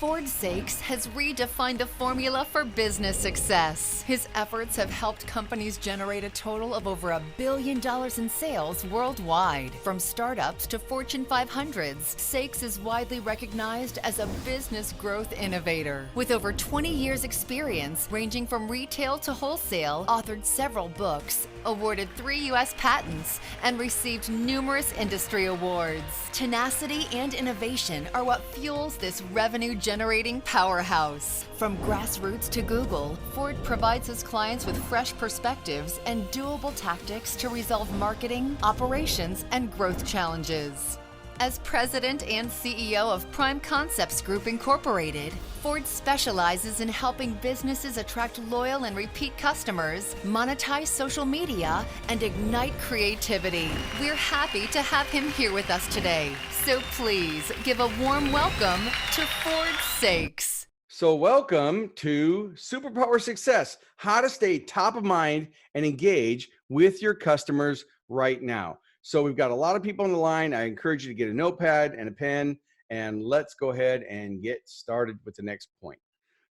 Ford Saeks has redefined the formula for business success. His efforts have helped companies generate a total of over $1 billion in sales worldwide. From startups to Fortune 500s, Saeks is widely recognized as a business growth innovator. With over 20 years' experience, ranging from retail to wholesale, authored several books, awarded 3 U.S. patents, and received numerous industry awards. Tenacity and innovation are what fuels this revenue-generating powerhouse. From grassroots to Google, Ford provides his clients with fresh perspectives and doable tactics to resolve marketing, operations, and growth challenges. As president and CEO of Prime Concepts Group Incorporated, Ford specializes in helping businesses attract loyal and repeat customers, monetize social media, and ignite creativity. We're happy to have him here with us today. So please give a warm welcome to Ford Saeks. So welcome to Superpower Success, how to stay top of mind and engage with your customers right now. So we've got a lot of people on the line. I encourage you to get a notepad and a pen, and let's go ahead and get started with the next point.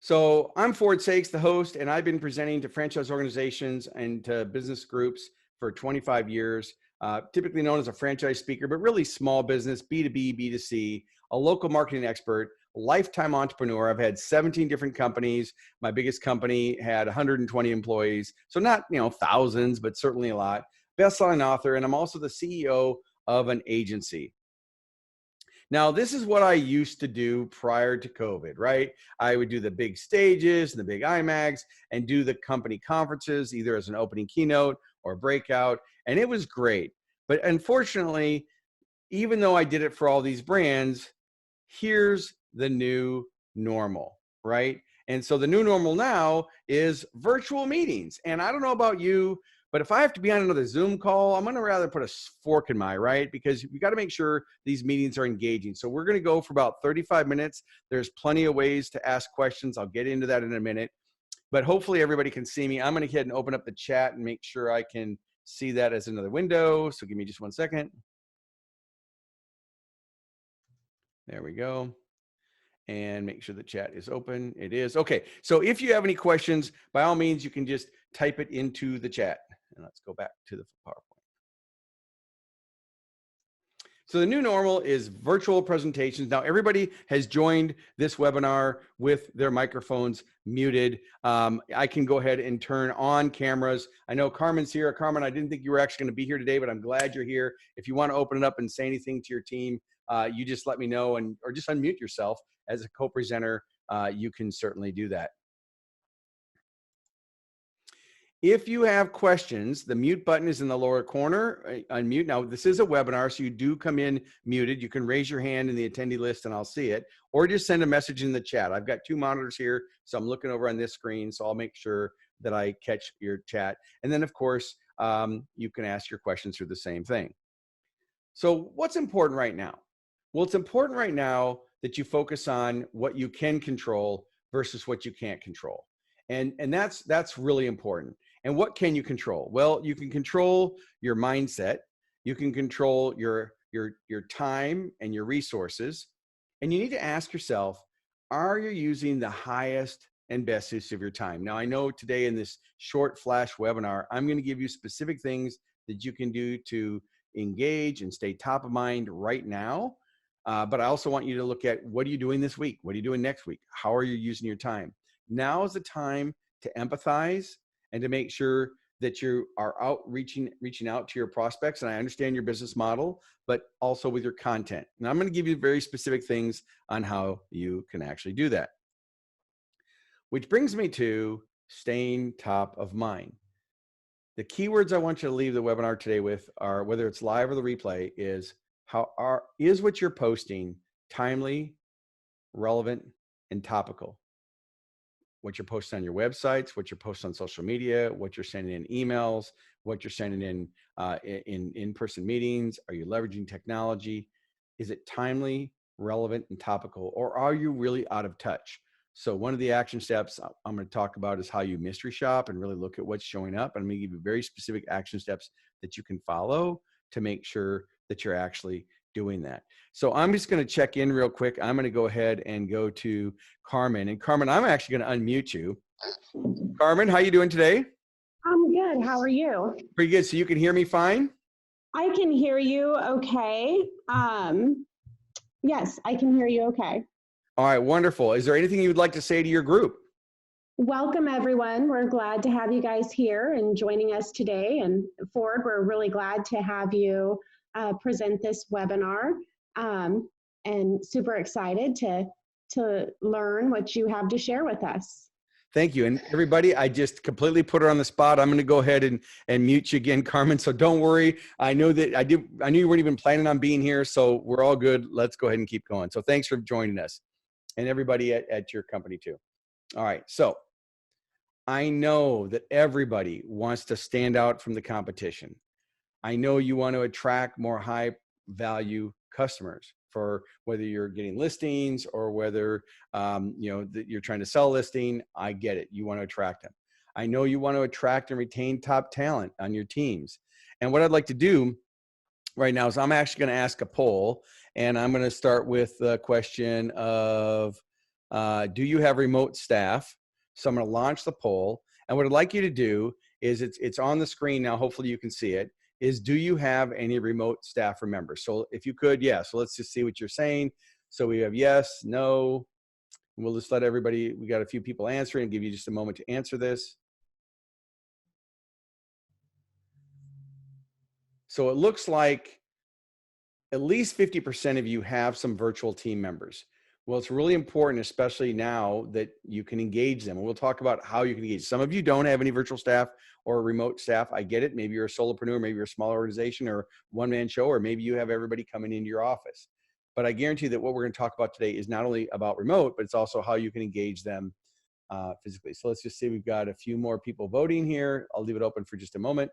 So I'm Ford Saeks, the host, and I've been presenting to franchise organizations and to business groups for 25 years, typically known as a franchise speaker, but really small business, B2B, B2C, a local marketing expert, lifetime entrepreneur. I've had 17 different companies. My biggest company had 120 employees. So not, thousands, but certainly a lot. Best-selling author, and I'm also the CEO of an agency. Now, this is what I used to do prior to COVID, right? I would do the big stages and the big IMAGs and do the company conferences, either as an opening keynote or breakout, and it was great. But unfortunately, even though I did it for all these brands, here's the new normal, right? And so the new normal now is virtual meetings. And I don't know about you, but if I have to be on another Zoom call, I'm going to rather put a fork in my, right? Because we got to make sure these meetings are engaging. So we're going to go for about 35 minutes. There's plenty of ways to ask questions. I'll get into that in a minute, but hopefully everybody can see me. I'm going to go ahead and open up the chat and make sure I can see that as another window. So give me just one second. There we go. And make sure the chat is open. It is. Okay. So if you have any questions, by all means, you can just type it into the chat. And let's go back to the PowerPoint. So the new normal is virtual presentations. Now, everybody has joined this webinar with their microphones muted. I can go ahead and turn on cameras. I know Carmen's here. Carmen, I didn't think you were actually going to be here today, but I'm glad you're here. If you want to open it up and say anything to your team, you just let me know, or just unmute yourself as a co-presenter. You can certainly do that. If you have questions, the mute button is in the lower corner. Unmute. Now, this is a webinar, so you do come in muted. You can raise your hand in the attendee list and I'll see it, or just send a message in the chat. I've got 2 monitors here, so I'm looking over on this screen, so I'll make sure that I catch your chat. And then, of course, you can ask your questions through the same thing. So what's important right now? Well, it's important right now that you focus on what you can control versus what you can't control. And that's really important. And what can you control? Well, you can control your mindset. You can control your time and your resources. And you need to ask yourself, are you using the highest and best use of your time? Now, I know today in this short flash webinar, I'm going to give you specific things that you can do to engage and stay top of mind right now. But I also want you to look at, what are you doing this week? What are you doing next week? How are you using your time? Now is the time to empathize and to make sure that you are reaching out to your prospects. And I understand your business model, but also with your content. And I'm going to give you very specific things on how you can actually do that. Which brings me to staying top of mind. The keywords I want you to leave the webinar today with are, whether it's live or the replay, is what you're posting timely, relevant, and topical? What you're posting on your websites, what you're posting on social media, what you're sending in emails, what you're sending in in-person meetings. Are you leveraging technology? Is it timely, relevant, and topical, or are you really out of touch? So one of the action steps I'm going to talk about is how you mystery shop and really look at what's showing up. I'm going to give you very specific action steps that you can follow to make sure that you're actually doing that. So I'm just going to check in real quick. I'm going to go ahead and go to Carmen. And Carmen, I'm actually going to unmute you. Carmen, how you doing today? I'm good. How are you? Pretty good. So you can hear me fine? I can hear you okay. Yes, I can hear you okay. All right, wonderful. Is there anything you would like to say to your group? Welcome, everyone. We're glad to have you guys here and joining us today. And Ford, we're really glad to have you present this webinar, and super excited to learn what you have to share with us. Thank you. And everybody, I just completely put her on the spot. I'm going to go ahead and mute you again, Carmen. So don't worry. I know that I knew you weren't even planning on being here. So we're all good. Let's go ahead and keep going. So thanks for joining us, and everybody at your company too. All right. So I know that everybody wants to stand out from the competition. I know you want to attract more high value customers, for whether you're getting listings or whether that you're trying to sell a listing. I get it. You want to attract them. I know you want to attract and retain top talent on your teams. And what I'd like to do right now is I'm actually going to ask a poll, and I'm going to start with the question of, do you have remote staff? So I'm going to launch the poll. And what I'd like you to do is it's on the screen now. Hopefully you can see it. Is, do you have any remote staff or members? So if you could, yeah. So let's just see what you're saying. So we have yes, no. We'll just let everybody, we got a few people answering, give you just a moment to answer this. So it looks like at least 50% of you have some virtual team members. Well, it's really important, especially now, that you can engage them. And we'll talk about how you can engage. Some of you don't have any virtual staff or remote staff. I get it. Maybe you're a solopreneur, maybe you're a small organization or one-man show, or maybe you have everybody coming into your office. But I guarantee that what we're going to talk about today is not only about remote, but it's also how you can engage them physically. So let's just say we've got a few more people voting here. I'll leave it open for just a moment.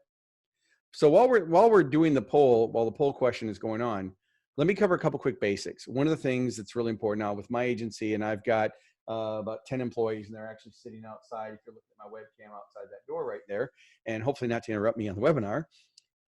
So while we're doing the poll, while the poll question is going on, let me cover a couple quick basics. One of the things that's really important now with my agency, and I've got about 10 employees, and they're actually sitting outside. If you're looking at my webcam outside that door right there, and hopefully not to interrupt me on the webinar.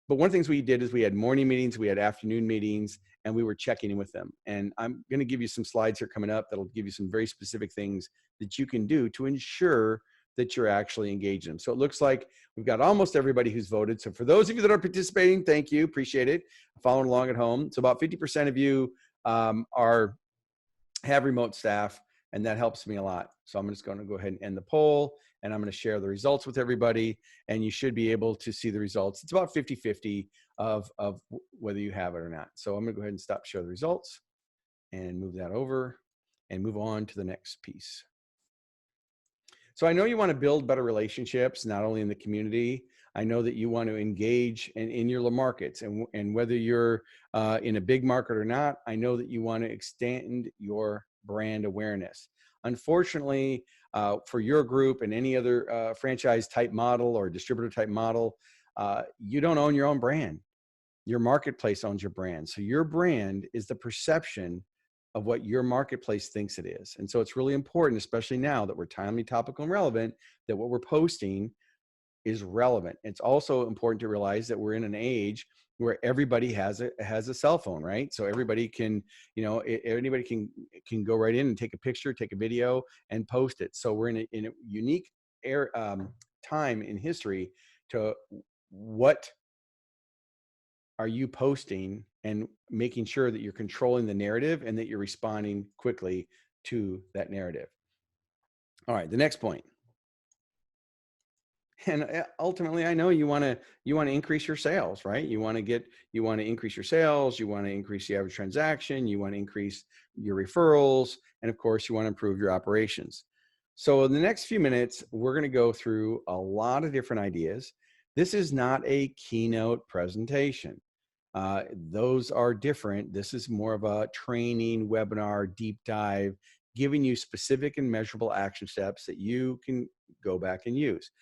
But one of the things we did is we had morning meetings, we had afternoon meetings, and we were checking in with them. And I'm going to give you some slides here coming up that'll give you some very specific things that you can do to ensure that you're actually engaging them. So it looks like we've got almost everybody who's voted. So for those of you that are participating, thank you, appreciate it. Following along at home. So about 50% of you have remote staff, and that helps me a lot. So I'm just going to go ahead and end the poll, and I'm going to share the results with everybody, and you should be able to see the results. It's about 50-50 of whether you have it or not. So I'm going to go ahead and stop share the results and move that over and move on to the next piece. So I know you want to build better relationships, not only in the community. I know that you want to engage in your markets, and whether you're in a big market or not, I know that you want to extend your brand awareness. Unfortunately, for your group and any other franchise type model or distributor type model, you don't own your own brand. Your marketplace owns your brand. So your brand is the perception of what your marketplace thinks it is. And so it's really important, especially now that we're timely, topical, and relevant, that what we're posting is relevant. It's also important to realize that we're in an age where everybody has a cell phone, right? So everybody can, anybody can go right in and take a picture, take a video, and post it. So we're in a unique time in history to what are you posting, and making sure that you're controlling the narrative and that you're responding quickly to that narrative. All right, the next point. And ultimately, I know you want to increase your sales, right? You want to increase your sales, you want to increase the average transaction, you want to increase your referrals, and of course, you want to improve your operations. So in the next few minutes, we're going to go through a lot of different ideas. This is not a keynote presentation. Those are different. This is more of a training webinar, deep dive, giving you specific and measurable action steps that you can go back and use.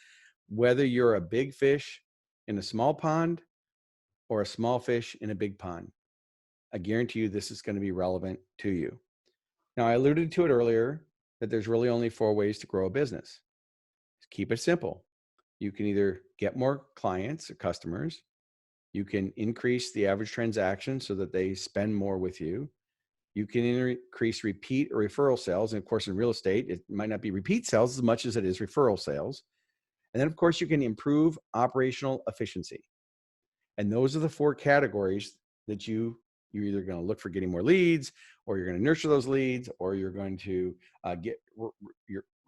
Whether you're a big fish in a small pond or a small fish in a big pond, I guarantee you this is going to be relevant to you. Now, I alluded to it earlier that there's really only 4 ways to grow a business. Keep it simple. You can either get more clients or customers, You can increase the average transaction so that they spend more with you. You can increase repeat or referral sales. And of course, in real estate, it might not be repeat sales as much as it is referral sales. And then of course, you can improve operational efficiency. And those are the 4 categories that you're either going to look for getting more leads, or you're going to nurture those leads, or you're going to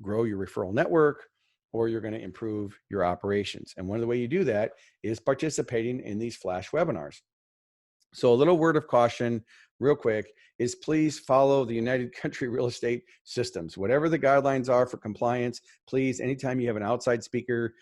grow your referral network, or you're going to improve your operations. And one of the ways you do that is participating in these flash webinars. So a little word of caution real quick is please follow the United Country Real Estate systems. Whatever the guidelines are for compliance, please, anytime you have an outside speaker,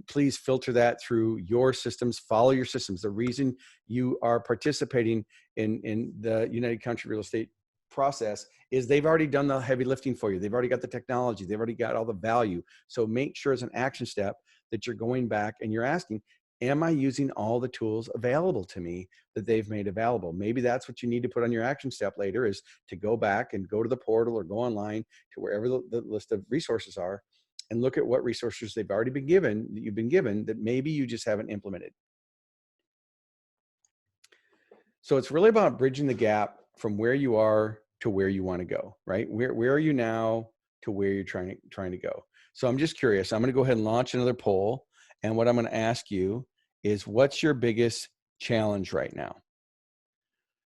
please filter that through your systems, follow your systems. The reason you are participating in the United Country Real Estate process is they've already done the heavy lifting for you. They've already got the technology. They've already got all the value. So make sure as an action step that you're going back and you're asking, am I using all the tools available to me that they've made available? Maybe that's what you need to put on your action step later, is to go back and go to the portal or go online to wherever the list of resources are and look at what resources they've already been given, that you've been given, that maybe you just haven't implemented. So it's really about bridging the gap from where you are to where you want to go, right? Where are you now to where you're trying to go? So I'm just curious. I'm going to go ahead and launch another poll. And what I'm going to ask you is, what's your biggest challenge right now?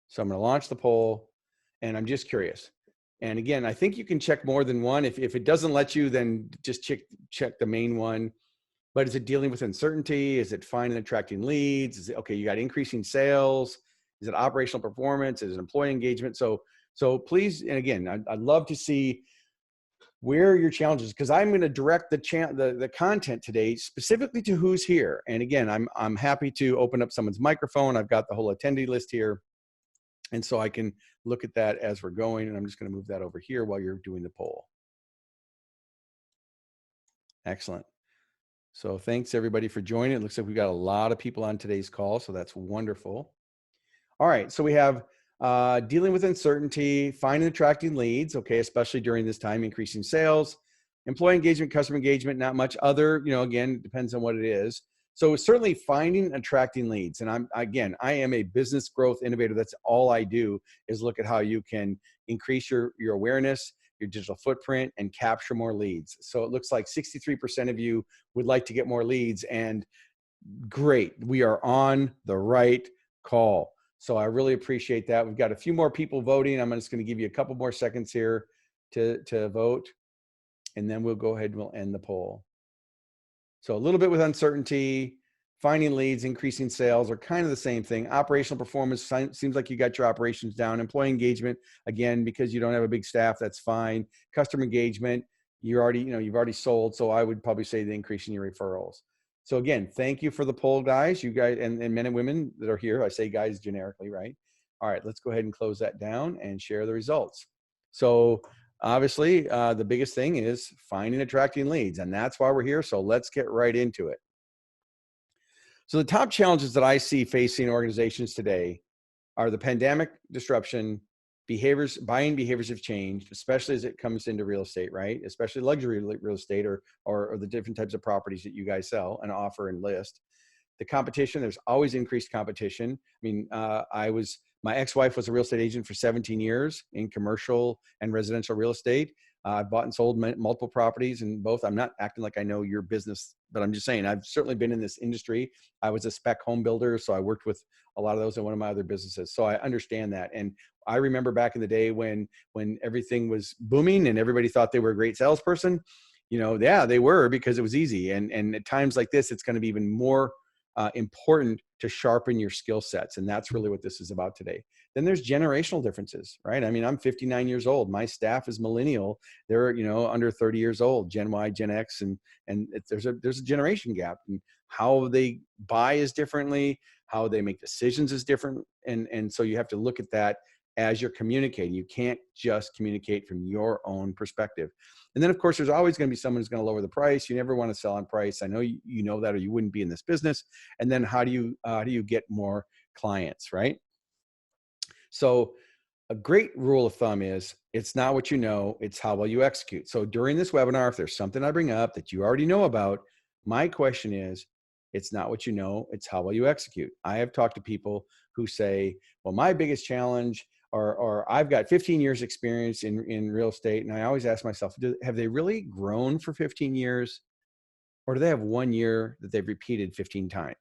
So I'm going to launch the poll, and I'm just curious. And again, I think you can check more than one. If it doesn't let you, then just check the main one. But is it dealing with uncertainty? Is it finding and attracting leads? Is it, okay, you got increasing sales? Is it operational performance? Is it employee engagement? So please, and again, I'd love to see where are your challenges, because I'm going to direct the content today specifically to who's here. And again, I'm happy to open up someone's microphone. I've got the whole attendee list here, and so I can look at that as we're going. And I'm just going to move that over here while you're doing the poll. Excellent. So thanks everybody for joining. It looks like we've got a lot of people on today's call, so that's wonderful. All right, so we have dealing with uncertainty, finding and attracting leads, okay, especially during this time, increasing sales, employee engagement, customer engagement, not much other, again, depends on what it is. So certainly finding and attracting leads. And I am a business growth innovator. That's all I do, is look at how you can increase your awareness, your digital footprint, and capture more leads. So it looks like 63% of you would like to get more leads, and great, we are on the right call. So I really appreciate that. We've got a few more people voting. I'm just going to give you a couple more seconds here to vote, and then we'll go ahead and we'll end the poll. So a little bit with uncertainty, finding leads, increasing sales are kind of the same thing. Operational performance, seems like you got your operations down. Employee engagement, again, because you don't have a big staff, that's fine. Customer engagement, you've already sold. So I would probably say the increase in your referrals. So again, thank you for the poll, guys, you guys, and men and women that are here. I say guys generically, right? All right, let's go ahead and close that down and share the results. So obviously, the biggest thing is finding and attracting leads, and that's why we're here. So let's get right into it. So the top challenges that I see facing organizations today are the pandemic disruption, buying behaviors have changed, especially as it comes into real estate, right? Especially luxury real estate or the different types of properties that you guys sell and offer and list. The competition, there's always increased competition. I mean, my ex-wife was a real estate agent for 17 years in commercial and residential real estate. I've bought and sold multiple properties in both. I'm not acting like I know your business, but I'm just saying I've certainly been in this industry. I was a spec home builder, so I worked with a lot of those in one of my other businesses. So I understand that. And I remember back in the day when everything was booming and everybody thought they were a great salesperson. Yeah, they were, because it was easy. And at times like this, it's going to be even more important to sharpen your skill sets. And that's really what this is about today. Then there's generational differences, right? I mean, I'm 59 years old. My staff is millennial. They're, under 30 years old, Gen Y, Gen X, and there's a generation gap, and how they buy is differently, how they make decisions is different. And so you have to look at that as you're communicating. You can't just communicate from your own perspective. And then of course, there's always going to be someone who's going to lower the price. You never want to sell on price. I know you know that, or you wouldn't be in this business. And then how do you get more clients, right? So a great rule of thumb is, it's not what you know, it's how well you execute. So during this webinar, if there's something I bring up that you already know about, my question is, It's not what you know, it's how well you execute. I have talked to people who say, well, my biggest challenge, or I've got 15 years experience in real estate. And I always ask myself, have they really grown for 15 years? Or do they have 1 year that they've repeated 15 times?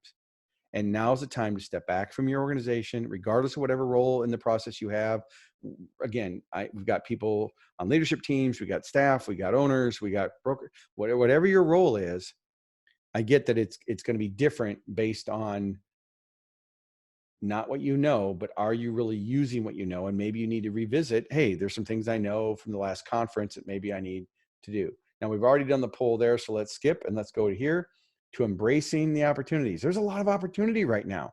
And now's the time to step back from your organization, regardless of whatever role in the process you have. Again, we've got people on leadership teams, we got staff, we got owners, we got broker, whatever your role is. I get that it's going to be different based on not what you know, but are you really using what you know? And maybe you need to revisit, hey, there's some things I know from the last conference that maybe I need to do. Now, we've already done the poll there, so let's skip and let's go to here, to embracing the opportunities. There's a lot of opportunity right now.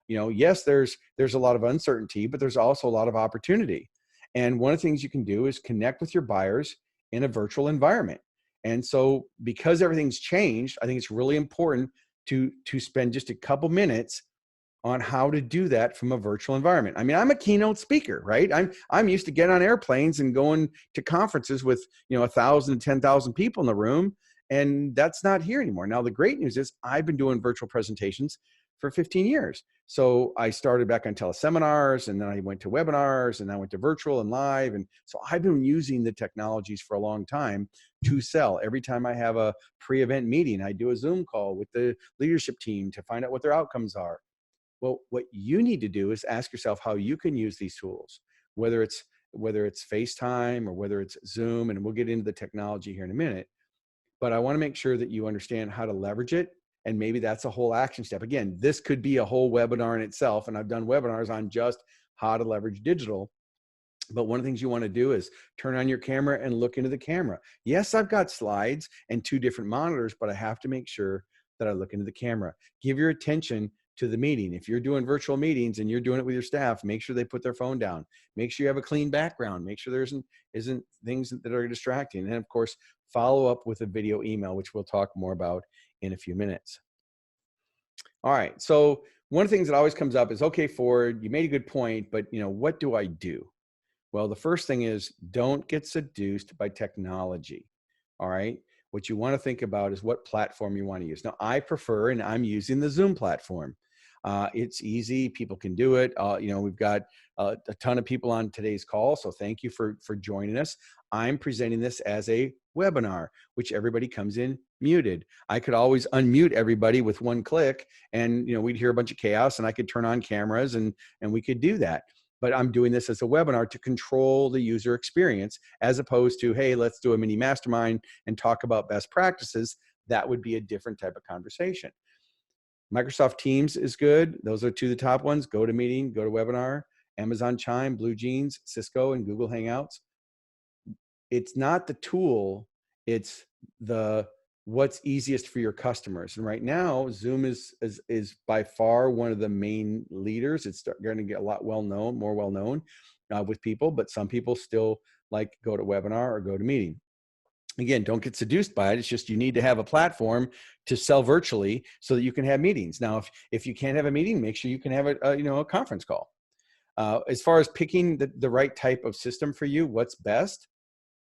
Yes, there's a lot of uncertainty, but there's also a lot of opportunity. And one of the things you can do is connect with your buyers in a virtual environment. And so because everything's changed, I think it's really important to spend just a couple minutes on how to do that from a virtual environment. I mean, I'm a keynote speaker, right? I'm used to getting on airplanes and going to conferences with 1,000 to 10,000 people in the room, and that's not here anymore. Now, the great news is I've been doing virtual presentations for 15 years. So I started back on teleseminars, and then I went to webinars, and I went to virtual and live. And so I've been using the technologies for a long time to sell. Every time I have a pre-event meeting, I do a Zoom call with the leadership team to find out what their outcomes are. Well, what you need to do is ask yourself how you can use these tools, whether it's FaceTime or whether it's Zoom, and we'll get into the technology here in a minute. But I want to make sure that you understand how to leverage it. And maybe that's a whole action step. Again, this could be a whole webinar in itself. And I've done webinars on just how to leverage digital. But one of the things you want to do is turn on your camera and look into the camera. Yes, I've got slides and 2 different monitors, but I have to make sure that I look into the camera. Give your attention to the meeting. If you're doing virtual meetings and you're doing it with your staff, make sure they put their phone down. Make sure you have a clean background. Make sure there isn't things that are distracting. And of course, follow up with a video email, which we'll talk more about in a few minutes. All right. So one of the things that always comes up is, okay, Ford, you made a good point, but what do I do? Well, the first thing is, don't get seduced by technology. All right. What you want to think about is what platform you want to use. Now, I prefer, and I'm using the Zoom platform. It's easy. People can do it. We've got a ton of people on today's call, so thank you for joining us. I'm presenting this as a webinar, which everybody comes in muted. I could always unmute everybody with one click, and we'd hear a bunch of chaos, and I could turn on cameras, and we could do that. But I'm doing this as a webinar to control the user experience, as opposed to, hey, let's do a mini mastermind and talk about best practices. That would be a different type of conversation. Microsoft Teams is good. Those are 2 of the top ones. GoToMeeting, GoToWebinar, Amazon Chime, Blue Jeans, Cisco, and Google Hangouts. It's not the tool, it's what's easiest for your customers. And right now, Zoom is by far one of the main leaders. It's going to get a lot more well known with people, but some people still like GoToWebinar or GoToMeeting. Again, don't get seduced by it. It's just you need to have a platform to sell virtually so that you can have meetings. Now, if you can't have a meeting, make sure you can have a conference call. As far as picking the right type of system for you, what's best?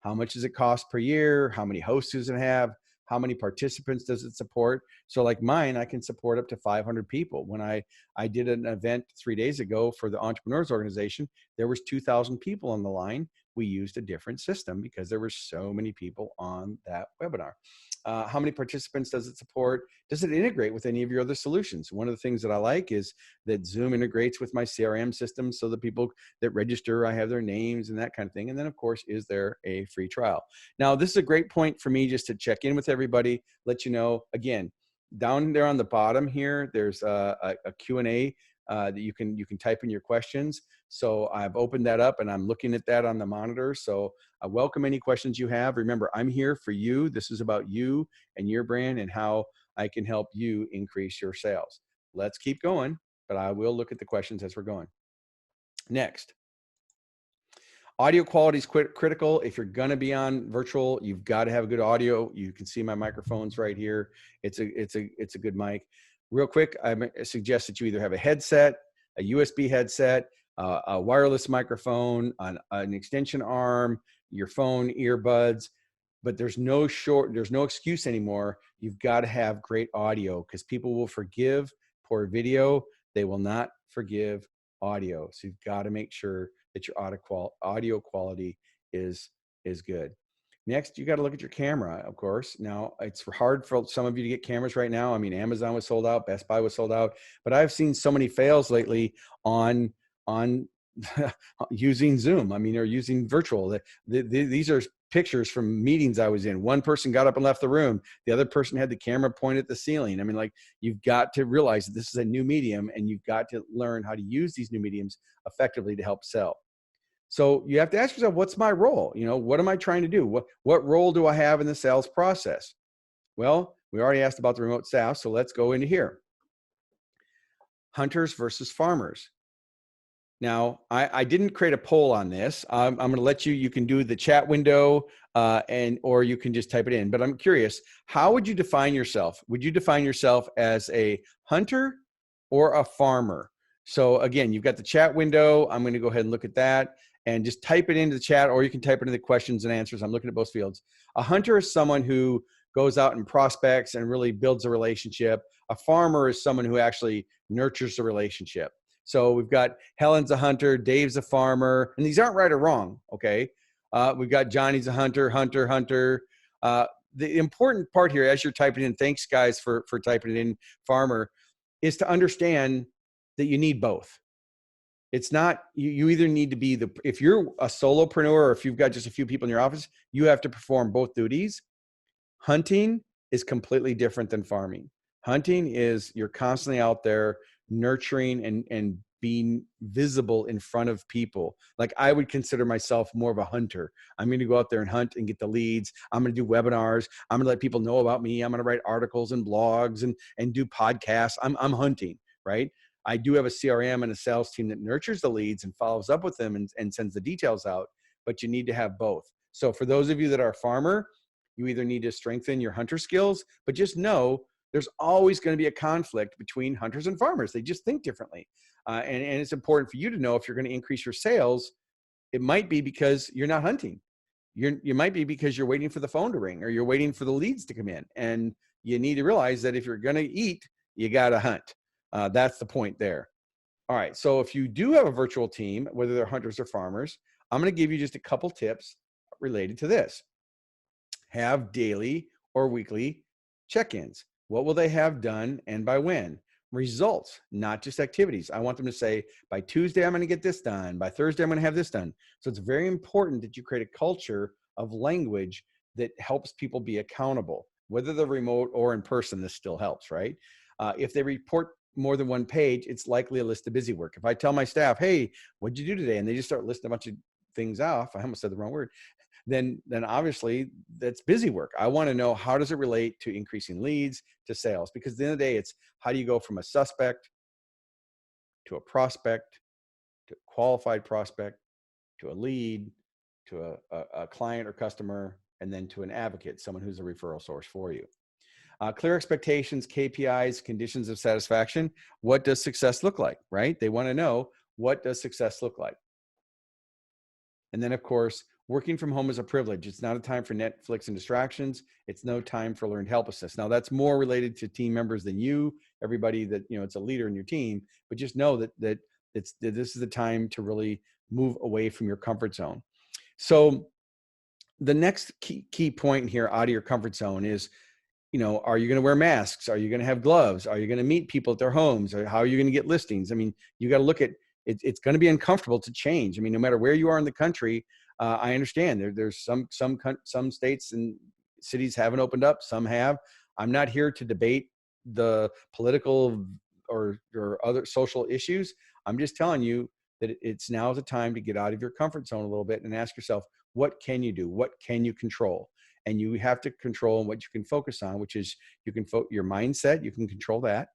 How much does it cost per year? How many hosts does it have? How many participants does it support? So like mine, I can support up to 500 people. When I did an event 3 days ago for the Entrepreneurs Organization, there was 2,000 people on the line. We used a different system because there were so many people on that webinar. How many participants does it support? Does it integrate with any of your other solutions? One of the things that I like is that Zoom integrates with my CRM system, so the people that register, I have their names and that kind of thing. And then of course, is there a free trial? Now, this is a great point for me just to check in with everybody, let you know, again, down there on the bottom here, there's a Q&A that you can type in your questions. So I've opened that up and I'm looking at that on the monitor. So I welcome any questions you have. Remember, I'm here for you. This is about you and your brand and how I can help you increase your sales. Let's keep going, but I will look at the questions as we're going. Next. Audio quality is critical. If you're going to be on virtual, you've got to have a good audio. You can see my microphones right here. It's a good mic. Real quick, I suggest that you either have a headset, a USB headset, a wireless microphone, an extension arm, your phone, earbuds. but there's no excuse anymore. You've got to have great audio, because people will forgive poor video. They will not forgive audio. So you've got to make sure that your audio quality is good. Next, you got to look at your camera, of course. Now, it's hard for some of you to get cameras right now. I mean, Amazon was sold out, Best Buy was sold out, but I've seen so many fails lately on using Zoom. I mean, or using virtual. These are pictures from meetings I was in. One person got up and left the room. The other person had the camera pointed at the ceiling. I mean, like, you've got to realize that this is a new medium, and you've got to learn how to use these new mediums effectively to help sell. So you have to ask yourself, what's my role? What am I trying to do? What role do I have in the sales process? Well, we already asked about the remote staff, so let's go into here. Hunters versus farmers. Now, I didn't create a poll on this. I'm going to let you can do the chat window or you can just type it in. But I'm curious, how would you define yourself? Would you define yourself as a hunter or a farmer? So again, you've got the chat window. I'm going to go ahead and look at that and just type it into the chat, or you can type it into the questions and answers. I'm looking at both fields. A hunter is someone who goes out and prospects and really builds a relationship. A farmer is someone who actually nurtures the relationship. So we've got Helen's a hunter, Dave's a farmer, and these aren't right or wrong, okay? We've got Johnny's a hunter. The important part here, as you're typing in, thanks guys for typing it in, farmer, is to understand that you need both. It's not, you either need to be if you're a solopreneur, or if you've got just a few people in your office, you have to perform both duties. Hunting is completely different than farming. Hunting is you're constantly out there nurturing and being visible in front of people. Like, I would consider myself more of a hunter. I'm going to go out there and hunt and get the leads. I'm going to do webinars. I'm going to let people know about me. I'm going to write articles and blogs and do podcasts. I'm hunting, right? I do have a CRM and a sales team that nurtures the leads and follows up with them and sends the details out, but you need to have both. So for those of you that are a farmer, you either need to strengthen your hunter skills, but just know there's always going to be a conflict between hunters and farmers. They just think differently. And it's important for you to know if you're going to increase your sales, it might be because you're not hunting. You might be because you're waiting for the phone to ring, or you're waiting for the leads to come in. And you need to realize that if you're going to eat, you got to hunt. That's the point there. All right. So if you do have a virtual team, whether they're hunters or farmers, I'm going to give you just a couple tips related to this. Have daily or weekly check-ins. What will they have done and by when? Results, not just activities. I want them to say, by Tuesday, I'm going to get this done. By Thursday, I'm going to have this done. So it's very important that you create a culture of language that helps people be accountable, whether they're remote or in person. This still helps, right? If they report more than one page, it's likely a list of busy work. If I tell my staff, hey, what'd you do today? And they just start listing a bunch of things off, I almost said the wrong word, then obviously that's busy work. I want to know, how does it relate to increasing leads, to sales? Because at the end of the day, it's how do you go from a suspect to a prospect, to a qualified prospect, to a lead, to a client or customer, and then to an advocate, someone who's a referral source for you. Clear expectations, KPIs, conditions of satisfaction. What does success look like, right? They want to know, what does success look like? And then, of course, working from home is a privilege. It's not a time for Netflix and distractions. It's no time for learned helplessness. Now, that's more related to team members than you, everybody that, it's a leader in your team, but just know that this is the time to really move away from your comfort zone. So the next key point here out of your comfort zone is, are you going to wear masks? Are you going to have gloves? Are you going to meet people at their homes? Or how are you going to get listings? I mean, you got to look at it. It's going to be uncomfortable to change. I mean, no matter where you are in the country, I understand there's some states and cities haven't opened up. Some have. I'm not here to debate the political or other social issues. I'm just telling you that it's now the time to get out of your comfort zone a little bit and ask yourself, what can you do? What can you control? And you have to control what you can focus on, which is your mindset. You can control that.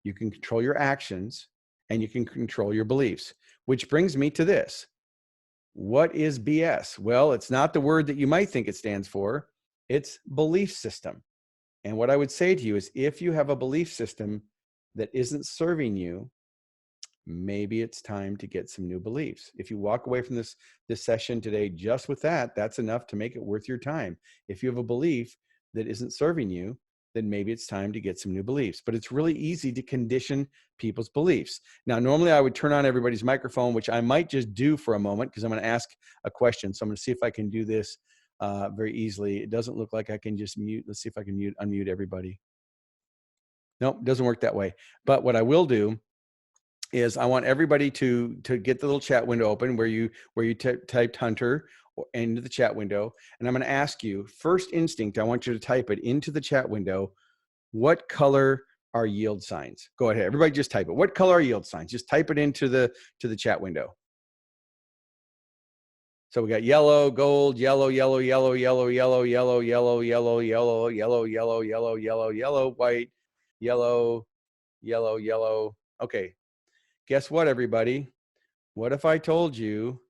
You can control your actions, and you can control your beliefs, which brings me to this. What is BS? Well, it's not the word that you might think it stands for. It's belief system. And what I would say to you is, if you have a belief system that isn't serving you, maybe it's time to get some new beliefs. If you walk away from this session today just with that, that's enough to make it worth your time. If you have a belief that isn't serving you, then maybe it's time to get some new beliefs. But it's really easy to condition people's beliefs. Now, normally I would turn on everybody's microphone, which I might just do for a moment because I'm going to ask a question. So I'm going to see if I can do this very easily. It doesn't look like I can just mute. Let's see if I can unmute everybody. Nope, doesn't work that way. But what I will do is I want everybody to get the little chat window open where you typed Hunter into the chat window. And I'm going to ask you, first instinct, I want you to type it into the chat window. What color are yield signs? Go ahead. Everybody just type it. What color are yield signs? Just type it into the chat window. So we got yellow, gold, yellow, yellow, yellow, yellow, yellow, yellow, yellow, yellow, yellow, yellow, yellow, yellow, yellow, yellow, white, yellow, yellow, yellow. Okay. Guess what, everybody? What if I told you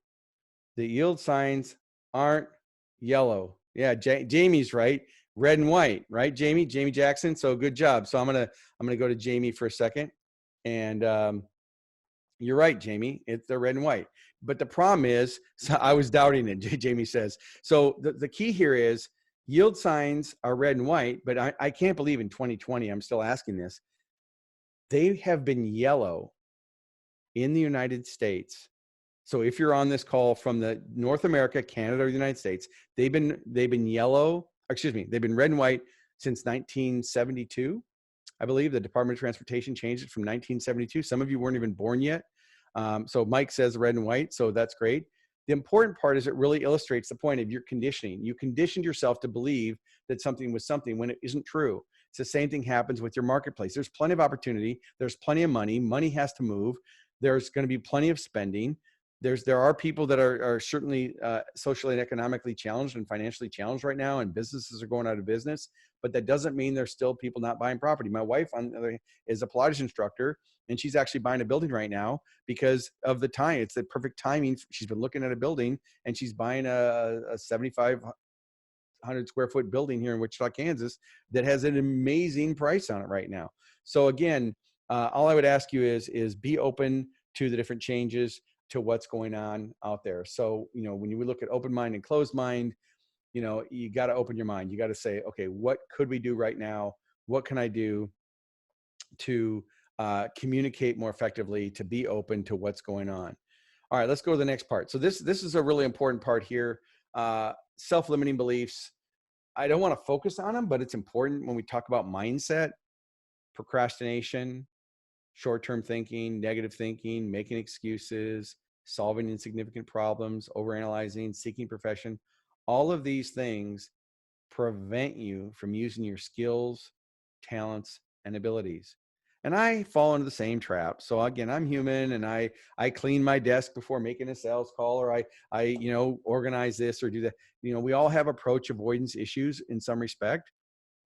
the yield signs aren't yellow? Yeah, Jamie's right. Red and white, right, Jamie Jackson? So good job. So I'm gonna go to Jamie for a second. And you're right, Jamie. They're red and white. But the problem is, so I was doubting it, Jamie says. So the key here is yield signs are red and white, but I can't believe in 2020, I'm still asking this. They have been yellow in the United States. So if you're on this call from the North America, Canada, or the United States, they've been yellow, excuse me, they've been red and white since 1972. I believe the Department of Transportation changed it from 1972. Some of you weren't even born yet. So Mike says red and white, so that's great. The important part is it really illustrates the point of your conditioning. You conditioned yourself to believe that something was something when it isn't true. It's the same thing happens with your marketplace. There's plenty of opportunity. There's plenty of money. Money has to move. There's going to be plenty of spending. There are people that are certainly socially and economically challenged and financially challenged right now, and businesses are going out of business. But that doesn't mean there's still people not buying property. My wife is a Pilates instructor, and she's actually buying a building right now because of the time. It's the perfect timing. She's been looking at a building, and she's buying a 7,500 square foot building here in Wichita, Kansas, that has an amazing price on it right now. So again, all I would ask you is be open to the different changes, to what's going on out there. So, when you look at open mind and closed mind, you got to open your mind. You got to say, okay, what could we do right now? What can I do to communicate more effectively, to be open to what's going on? All right, let's go to the next part. So this is a really important part here. Self-limiting beliefs. I don't want to focus on them, but it's important when we talk about mindset, procrastination, short-term thinking, negative thinking, making excuses, solving insignificant problems, overanalyzing, seeking perfection. All of these things prevent you from using your skills, talents, and abilities. And I fall into the same trap. So again, I'm human, and I clean my desk before making a sales call, or I organize this or do that. We all have approach avoidance issues in some respect.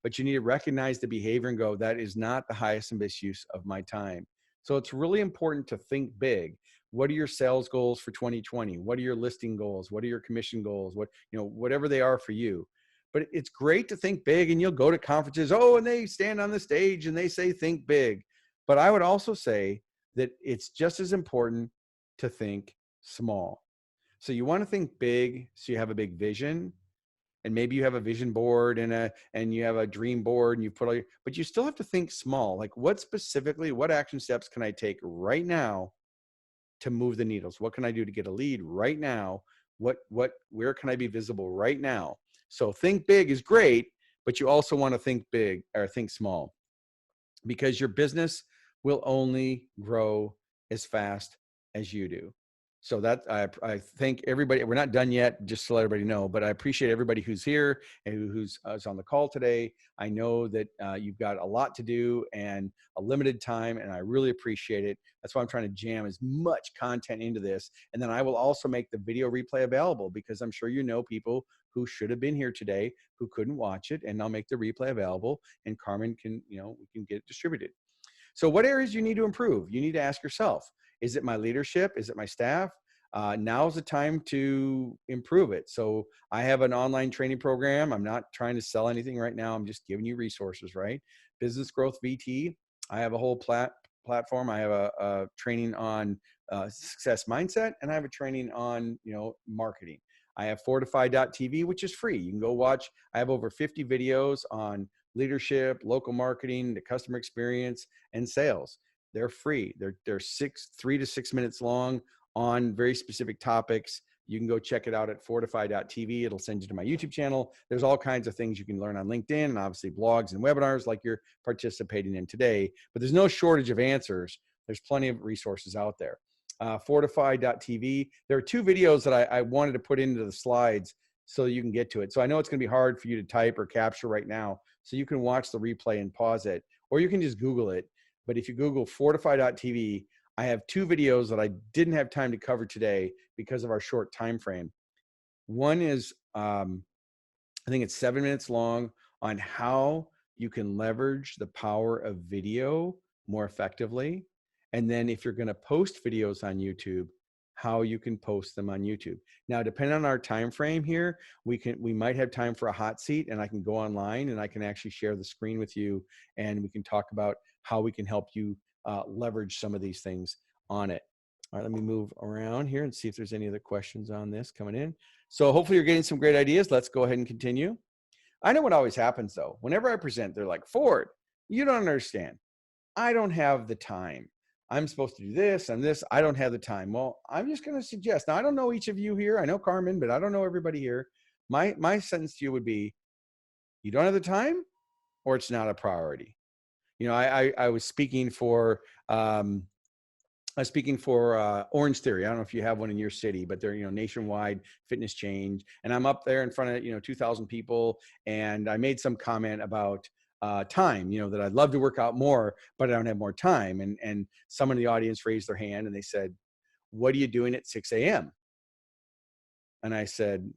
But you need to recognize the behavior and go, that is not the highest and best use of my time. So it's really important to think big. What are your sales goals for 2020? What are your listing goals? What are your commission goals? Whatever they are for you. But it's great to think big, and you'll go to conferences, and they stand on the stage and they say, think big. But I would also say that it's just as important to think small. So you want to think big so you have a big vision. And maybe you have a vision board and you have a dream board, and you put but you still have to think small. Like, what action steps can I take right now to move the needles? What can I do to get a lead right now? Where can I be visible right now? So think big is great, but you also want to think big or think small, because your business will only grow as fast as you do. So that I thank everybody. We're not done yet, just to let everybody know, but I appreciate everybody who's here and who's on the call today. I know that you've got a lot to do and a limited time, and I really appreciate it. That's why I'm trying to jam as much content into this. And then I will also make the video replay available, because I'm sure people who should have been here today who couldn't watch it, and I'll make the replay available, and Carmen can, we can get it distributed. So what areas you need to improve? You need to ask yourself, is it my leadership? Is it my staff? Now's the time to improve it. So I have an online training program. I'm not trying to sell anything right now. I'm just giving you resources, right? Business Growth VT. I have a whole platform. I have a training on success mindset, and I have a training on, marketing. I have fortify.tv, which is free. You can go watch. I have over 50 videos on leadership, local marketing, the customer experience, and sales. They're free. They're 3 to 6 minutes long on very specific topics. You can go check it out at fortify.tv. It'll send you to my YouTube channel. There's all kinds of things you can learn on LinkedIn, and obviously blogs and webinars like you're participating in today. But there's no shortage of answers. There's plenty of resources out there. Fortify.tv. There are 2 videos that I wanted to put into the slides so you can get to it. So I know it's going to be hard for you to type or capture right now. So you can watch the replay and pause it, or you can just Google it. But if you Google fortify.tv, I have 2 videos that I didn't have time to cover today because of our short time frame. One is, I think it's 7 minutes long, on how you can leverage the power of video more effectively. And then if you're going to post videos on YouTube, how you can post them on YouTube. Now, depending on our time frame here, we might have time for a hot seat, and I can go online and I can actually share the screen with you, and we can talk about how we can help you leverage some of these things on it. All right, let me move around here and see if there's any other questions on this coming in. So hopefully you're getting some great ideas. Let's go ahead and continue. I know what always happens though. Whenever I present, they're like, Ford, you don't understand. I don't have the time. I'm supposed to do this and this. I don't have the time. Well, I'm just going to suggest. Now, I don't know each of you here. I know Carmen, but I don't know everybody here. My sentence to you would be, you don't have the time, or it's not a priority. I was speaking for Orange Theory. I don't know if you have one in your city, but they're, nationwide fitness change. And I'm up there in front of, 2,000 people. And I made some comment about time, that I'd love to work out more, but I don't have more time. And someone in the audience raised their hand and they said, what are you doing at 6 a.m.? And I said,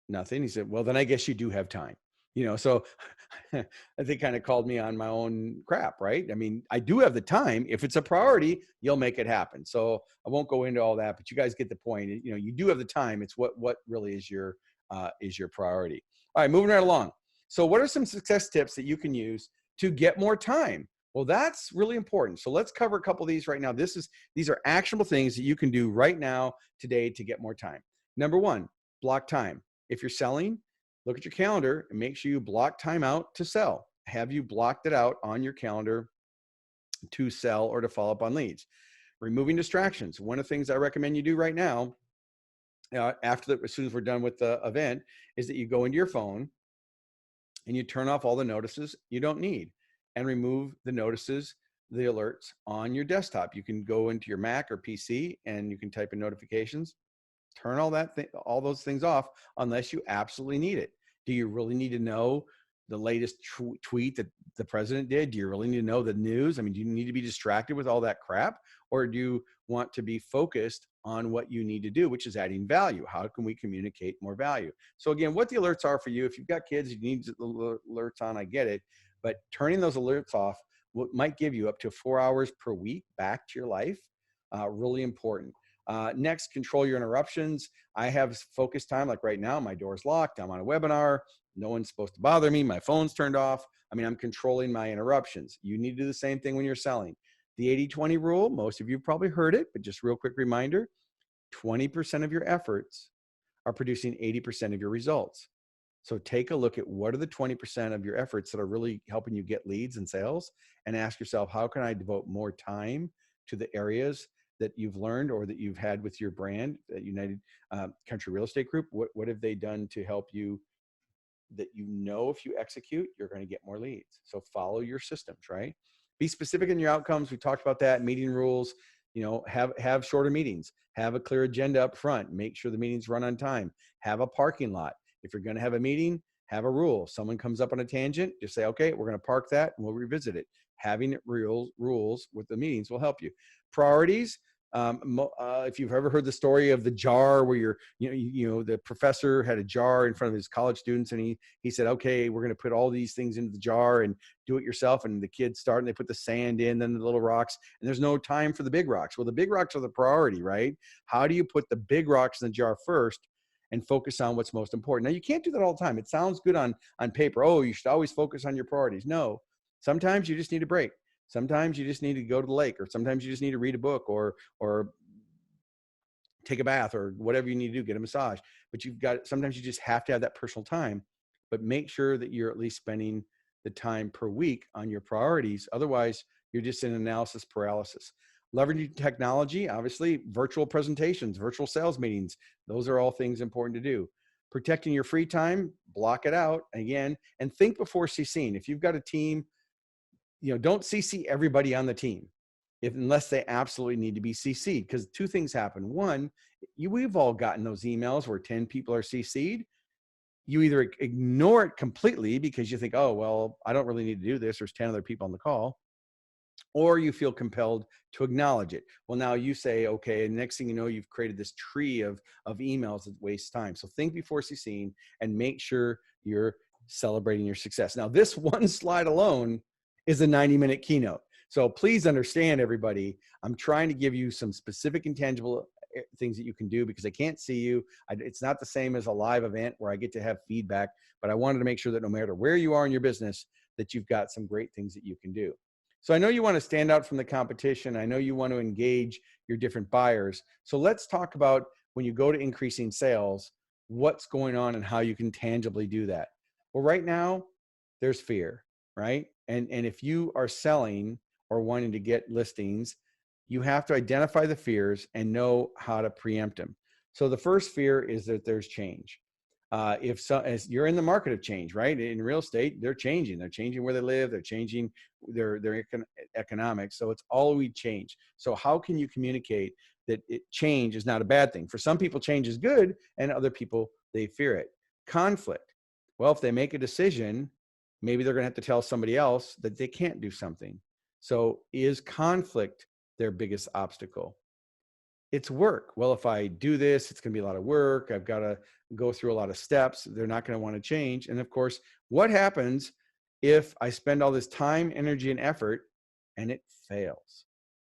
nothing. He said, well, then I guess you do have time. So they kind of called me on my own crap, right? I mean, I do have the time. If it's a priority, you'll make it happen. So I won't go into all that, but you guys get the point. You do have the time. It's what really is your priority. All right, moving right along. So what are some success tips that you can use to get more time? Well, that's really important. So let's cover a couple of these right now. These are actionable things that you can do right now today to get more time. Number 1, block time. If you're selling, look at your calendar and make sure you block time out to sell. Have you blocked it out on your calendar to sell or to follow up on leads? Removing distractions. One of the things I recommend you do right now, as soon as we're done with the event, is that you go into your phone and you turn off all the notices you don't need and remove the notices, the alerts on your desktop. You can go into your Mac or PC and you can type in notifications. Turn all those things off unless you absolutely need it. Do you really need to know the latest tweet that the president did? Do you really need to know the news? I mean, do you need to be distracted with all that crap? Or do you want to be focused on what you need to do, which is adding value? How can we communicate more value? So again, what the alerts are for you, if you've got kids, you need the alerts on, I get it. But turning those alerts off might give you up to 4 hours per week back to your life. Really important. Next, control your interruptions. I have focus time. Like right now, my door's locked. I'm on a webinar. No one's supposed to bother me. My phone's turned off. I mean, I'm controlling my interruptions. You need to do the same thing when you're selling. The 80-20 rule, most of you have probably heard it, but just real quick reminder, 20% of your efforts are producing 80% of your results. So take a look at what are the 20% of your efforts that are really helping you get leads and sales, and ask yourself, how can I devote more time to the areas that you've learned or that you've had with your brand at United Country Real Estate Group? What have they done to help you that if you execute, you're going to get more leads? So follow your systems, right? Be specific in your outcomes. We talked about that. Meeting rules, have shorter meetings, have a clear agenda up front, make sure the meetings run on time, have a parking lot. If you're going to have a meeting, have a rule. Someone comes up on a tangent, just say, okay, we're going to park that and we'll revisit it. Having rules with the meetings will help you. Priorities. If you've ever heard the story of the jar where the professor had a jar in front of his college students and he said, okay, we're going to put all these things into the jar and do it yourself. And the kids start and they put the sand in, then the little rocks, and there's no time for the big rocks. Well, the big rocks are the priority, right? How do you put the big rocks in the jar first and focus on what's most important? Now, you can't do that all the time. It sounds good on paper. Oh, you should always focus on your priorities. No, sometimes you just need a break. Sometimes you just need to go to the lake, or sometimes you just need to read a book, or take a bath, or whatever you need to do, get a massage. But sometimes you just have to have that personal time, but make sure that you're at least spending the time per week on your priorities. Otherwise, you're just in analysis paralysis. Leveraging technology, obviously, virtual presentations, virtual sales meetings, those are all things important to do. Protecting your free time, block it out again, and think before CCing. If you've got a team, don't CC everybody on the team unless they absolutely need to be CC'd, because two things happen. One, we've all gotten those emails where 10 people are CC'd. You either ignore it completely because you think, oh, well, I don't really need to do this. There's 10 other people on the call. Or you feel compelled to acknowledge it. Well, now you say, okay, and next thing you know, you've created this tree of emails that waste time. So think before CCing and make sure you're celebrating your success. Now, this one slide alone is a 90-minute keynote. So please understand, everybody, I'm trying to give you some specific and tangible things that you can do, because I can't see you. It's not the same as a live event where I get to have feedback, but I wanted to make sure that no matter where you are in your business, that you've got some great things that you can do. So I know you want to stand out from the competition. I know you want to engage your different buyers. So let's talk about, when you go to increasing sales, what's going on and how you can tangibly do that. Well, right now, there's fear, right? And if you are selling or wanting to get listings, you have to identify the fears and know how to preempt them. So the first fear is that there's change. As you're in the market of change, right? In real estate, they're changing where they live. They're changing their economics. So it's always change. So how can you communicate that change is not a bad thing? For some people, change is good, and other people, they fear it. Conflict. Well, if they make a decision, maybe they're going to have to tell somebody else that they can't do something. So is conflict their biggest obstacle? It's work. Well, if I do this, it's going to be a lot of work. I've got to go through a lot of steps. They're not going to want to change. And of course, what happens if I spend all this time, energy, and effort and it fails?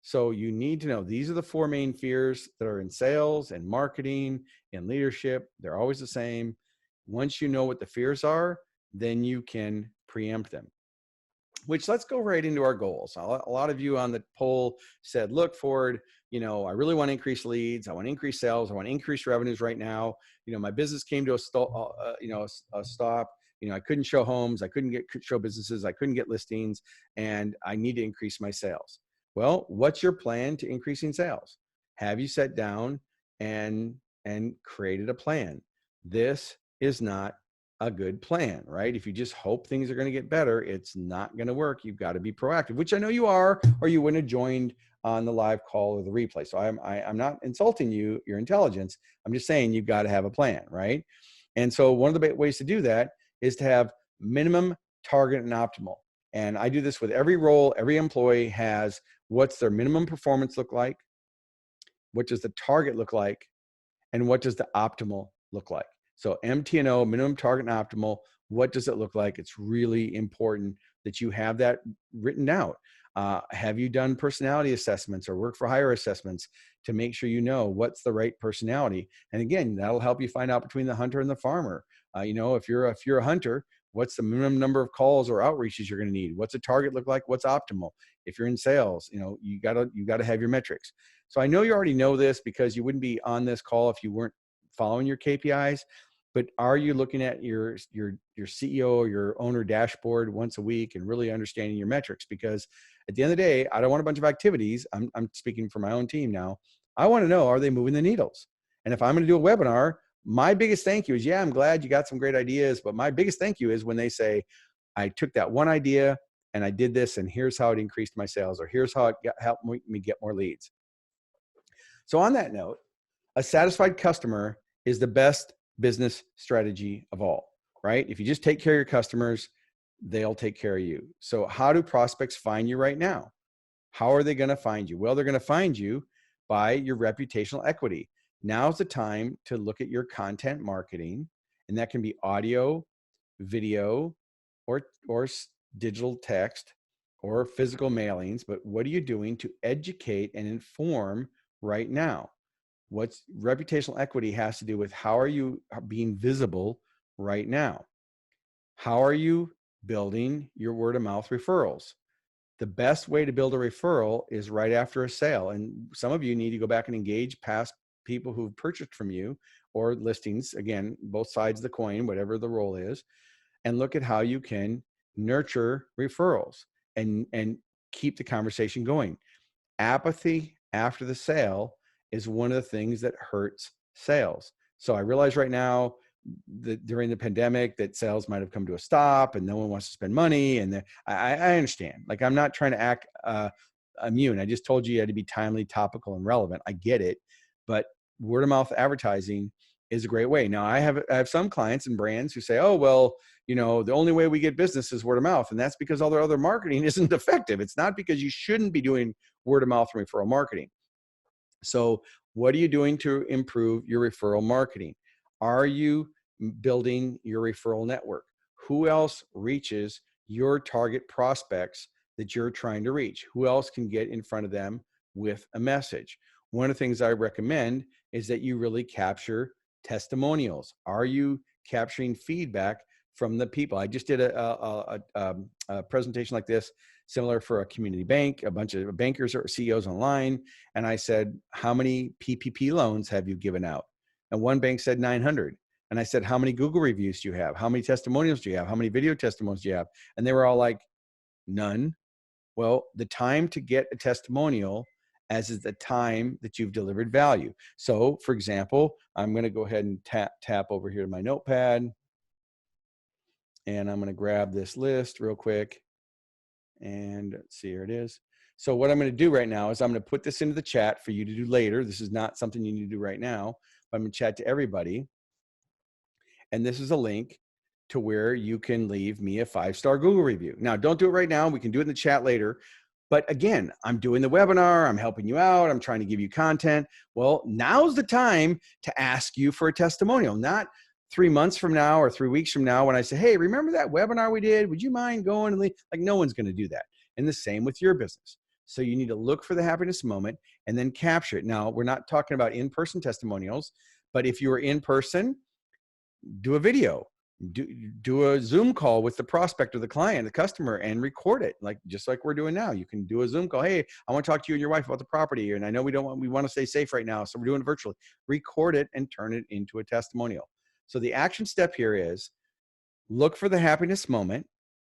So you need to know, these are the four main fears that are in sales and marketing and leadership. They're always the same. Once you know what the fears are, then you can preempt them. Which, let's go right into our goals. A lot of you on the poll said, look, Ford, I really want to increase leads. I want to increase sales. I want to increase revenues right now. My business came to a stop. I couldn't show homes. I couldn't show businesses. I couldn't get listings, and I need to increase my sales. Well, what's your plan to increasing sales? Have you sat down and created a plan? This is not a good plan, right? If you just hope things are going to get better, it's not going to work. You've got to be proactive, which I know you are, or you wouldn't have joined on the live call or the replay. So I'm not insulting your intelligence. I'm just saying you've got to have a plan, right? And so one of the ways to do that is to have minimum, target, and optimal. And I do this with every role. Every employee has, what's their minimum performance look like? What does the target look like? And what does the optimal look like? So MTNO, minimum, target, and optimal, what does it look like? It's really important that you have that written out. Have you done personality assessments or work for hire assessments to make sure you know what's the right personality? And again, that'll help you find out between the hunter and the farmer. If you're a hunter, what's the minimum number of calls or outreaches you're going to need? What's a target look like? What's optimal? If you're in sales, you gotta have your metrics. So I know you already know this, because you wouldn't be on this call if you weren't following your KPIs. But are you looking at your CEO or your owner dashboard once a week and really understanding your metrics? Because at the end of the day, I don't want a bunch of activities. I'm speaking for my own team now. I want to know, are they moving the needles? And if I'm going to do a webinar, my biggest thank you is, yeah, I'm glad you got some great ideas. But my biggest thank you is when they say, I took that one idea and I did this, and here's how it increased my sales, or here's how it helped me get more leads. So on that note, a satisfied customer is the best business strategy of all, right? If you just take care of your customers, they'll take care of you. So how do prospects find you right now? How are they going to find you? Well, they're going to find you by your reputational equity. Now's the time to look at your content marketing, and that can be audio, video, or digital text, or physical mailings. But what are you doing to educate and inform right now? What's reputational equity has to do with, how are you being visible right now? How are you building your word of mouth referrals? The best way to build a referral is right after a sale. And some of you need to go back and engage past people who've purchased from you or listings, again, both sides of the coin, whatever the role is, and look at how you can nurture referrals and keep the conversation going. Apathy after the sale is one of the things that hurts sales. So I realize right now that during the pandemic that sales might have come to a stop and no one wants to spend money. And I understand. Like, I'm not trying to act immune. I just told you had to be timely, topical, and relevant. I get it. But word of mouth advertising is a great way. Now, I have some clients and brands who say, oh, well, you know, the only way we get business is word of mouth. And that's because all their other marketing isn't effective. It's not because you shouldn't be doing word of mouth and referral marketing. So what are you doing to improve your referral marketing? Are you building your referral network? Who else reaches your target prospects that you're trying to reach? Who else can get in front of them with a message? One of the things I recommend is that you really capture testimonials. Are you capturing feedback from the people? I just did a presentation like this, similar for a community bank, a bunch of bankers or CEOs online. And I said, how many PPP loans have you given out? And one bank said 900. And I said, how many Google reviews do you have? How many testimonials do you have? How many video testimonials do you have? And they were all like, none. Well, the time to get a testimonial as is the time that you've delivered value. So for example, I'm going to go ahead and tap over here to my notepad. And I'm going to grab this list real quick. And let's see, here it is. So what I'm going to do right now is I'm going to put this into the chat for you to do later. This is not something you need to do right now, but I'm going to chat to everybody. And this is a link to where you can leave me a 5-star Google review. Now, don't do it right now. We can do it in the chat later. But again, I'm doing the webinar. I'm helping you out. I'm trying to give you content. Well, now's the time to ask you for a testimonial, not 3 months from now or 3 weeks from now when I say, hey, remember that webinar we did? Would you mind going and leave? Like, no one's going to do that. And the same with your business. So you need to look for the happiness moment and then capture it. Now, we're not talking about in-person testimonials, but if you are in person, do a video, do a Zoom call with the prospect or the client, the customer, and record it, like just like we're doing now. You can do a Zoom call. Hey, I want to talk to you and your wife about the property, and I know we want to stay safe right now, so we're doing it virtually. Record it and turn it into a testimonial. So the action step here is look for the happiness moment.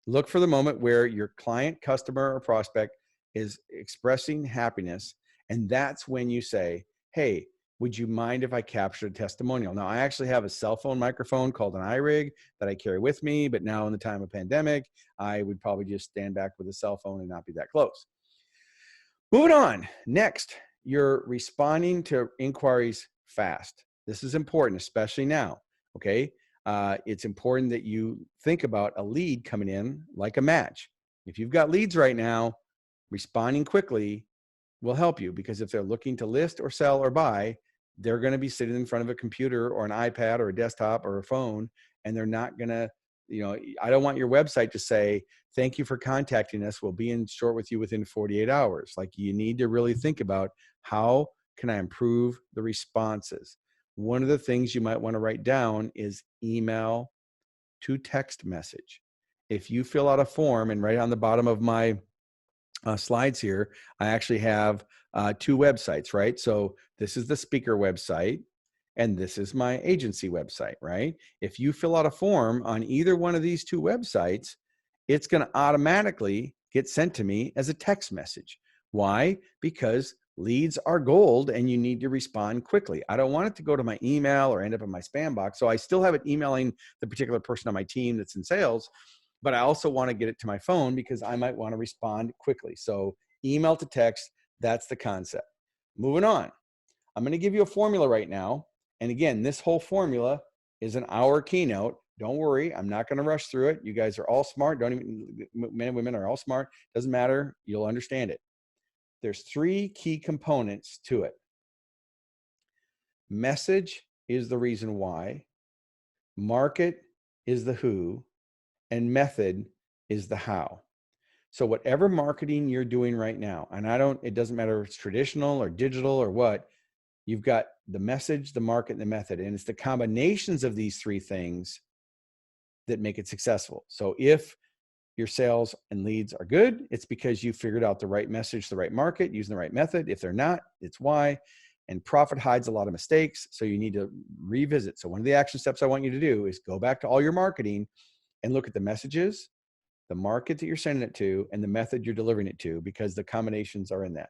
Look for the moment where your client, customer, or prospect is expressing happiness, and that's when you say, hey, would you mind if I captured a testimonial? Now, I actually have a cell phone microphone called an iRig that I carry with me, but now in the time of pandemic, I would probably just stand back with a cell phone and not be that close. Moving on. Next, you're responding to inquiries fast. This is important, especially now, okay? It's important that you think about a lead coming in like a match. If you've got leads right now, responding quickly will help you, because if they're looking to list or sell or buy, they're going to be sitting in front of a computer or an iPad or a desktop or a phone, and they're not going to, you know, I don't want your website to say, thank you for contacting us. We'll be in short with you within 48 hours. Like, you need to really think about, how can I improve the responses? One of the things you might want to write down is email to text message. If you fill out a form, and right on the bottom of my slides here, I actually have 2 websites, right? So this is the speaker website, and this is my agency website, right? If you fill out a form on either one of these 2 websites, it's going to automatically get sent to me as a text message. Why? Because leads are gold and you need to respond quickly. I don't want it to go to my email or end up in my spam box. So I still have it emailing the particular person on my team that's in sales, but I also want to get it to my phone because I might want to respond quickly. So email to text, that's the concept. Moving on. I'm going to give you a formula right now. And again, this whole formula is an hour keynote. Don't worry, I'm not going to rush through it. You guys are all smart. Men and women are all smart. Doesn't matter. You'll understand it. There's 3 key components to it. Message is the reason why. Market is the who. And method is the how. So whatever marketing you're doing right now, and it doesn't matter if it's traditional or digital or what, you've got the message, the market, and the method. And it's the combinations of these 3 things that make it successful. So if your sales and leads are good, it's because you figured out the right message, the right market, using the right method. If they're not, it's why. And profit hides a lot of mistakes. So you need to revisit. So one of the action steps I want you to do is go back to all your marketing and look at the messages, the market that you're sending it to, and the method you're delivering it to, because the combinations are in that.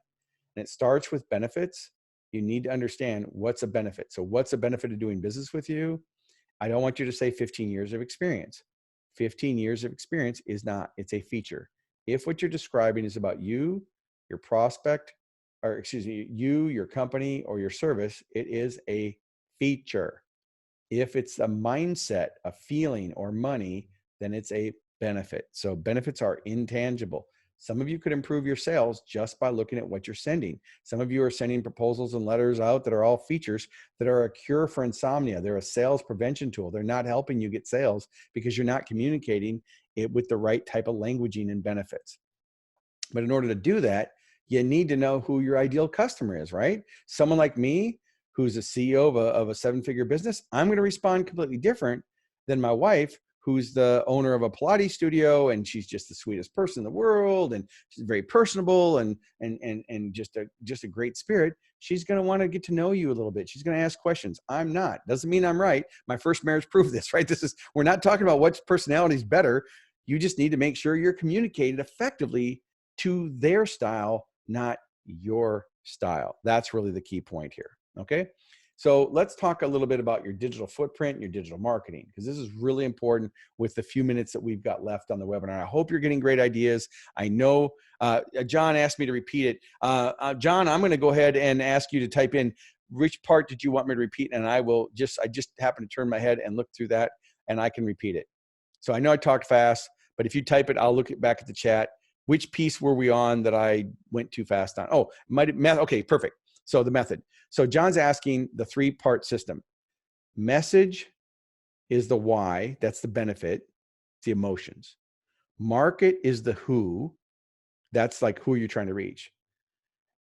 And it starts with benefits. You need to understand what's a benefit. So what's a benefit of doing business with you? I don't want you to say 15 years of experience. 15 years of experience is not, it's a feature. If what you're describing is about you, your prospect, or excuse me, you, your company, or your service, it is a feature. If it's a mindset, a feeling, or money, then it's a benefit. So benefits are intangible. Some of you could improve your sales just by looking at what you're sending. Some of you are sending proposals and letters out that are all features that are a cure for insomnia. They're a sales prevention tool. They're not helping you get sales because you're not communicating it with the right type of languaging and benefits. But in order to do that, you need to know who your ideal customer is, right? Someone like me, who's a CEO of a seven-figure business, I'm going to respond completely different than my wife, who's the owner of a Pilates studio, and she's just the sweetest person in the world, and she's very personable and just a great spirit. She's going to want to get to know you a little bit. She's going to ask questions. I'm not. Doesn't mean I'm right. My first marriage proved this, right? We're not talking about which personality is better. You just need to make sure you're communicating effectively to their style, not your style. That's really the key point here. Okay. So let's talk a little bit about your digital footprint and your digital marketing, because this is really important with the few minutes that we've got left on the webinar. I hope you're getting great ideas. I know John asked me to repeat it. John, I'm going to go ahead and ask you to type in which part did you want me to repeat, and I just happen to turn my head and look through that, and I can repeat it. So I know I talked fast, but if you type it, I'll look back at the chat. Which piece were we on that I went too fast on? Oh, okay, perfect. So the method. So John's asking the 3-part system. Message is the why, that's the benefit, the emotions. Market is the who, that's like who you're trying to reach.